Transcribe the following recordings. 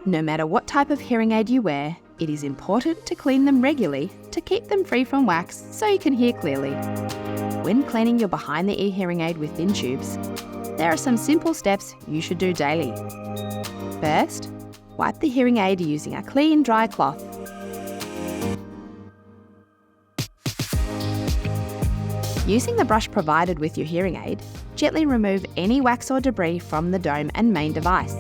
No matter what type of hearing aid you wear, it is important to clean them regularly to keep them free from wax so you can hear clearly. When cleaning your behind-the-ear hearing aid with thin tubes, there are some simple steps you should do daily. First, wipe the hearing aid using a clean, dry cloth. Using the brush provided with your hearing aid, gently remove any wax or debris from the dome and main device.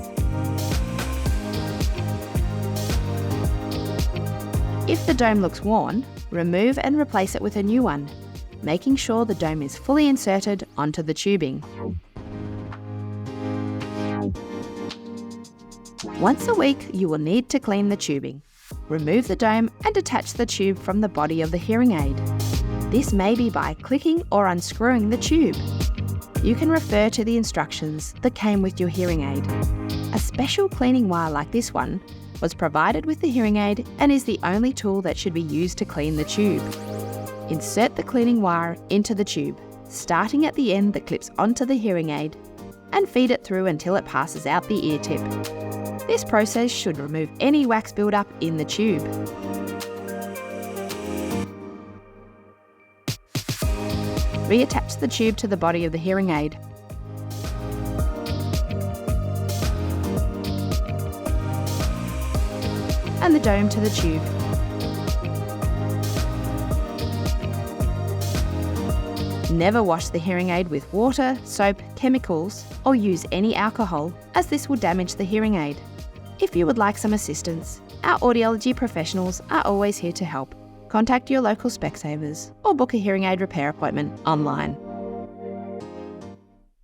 If the dome looks worn, remove and replace it with a new one, making sure the dome is fully inserted onto the tubing. Once a week, you will need to clean the tubing. Remove the dome and detach the tube from the body of the hearing aid. This may be by clicking or unscrewing the tube. You can refer to the instructions that came with your hearing aid. A special cleaning wire like this one was provided with the hearing aid and is the only tool that should be used to clean the tube. Insert the cleaning wire into the tube, starting at the end that clips onto the hearing aid, and feed it through until it passes out the ear tip. This process should remove any wax buildup in the tube. Reattach the tube to the body of the hearing aid. And the dome to the tube. Never wash the hearing aid with water, soap, chemicals, or use any alcohol, as this will damage the hearing aid. If you would like some assistance, our audiology professionals are always here to help. Contact your local Specsavers or book a hearing aid repair appointment online.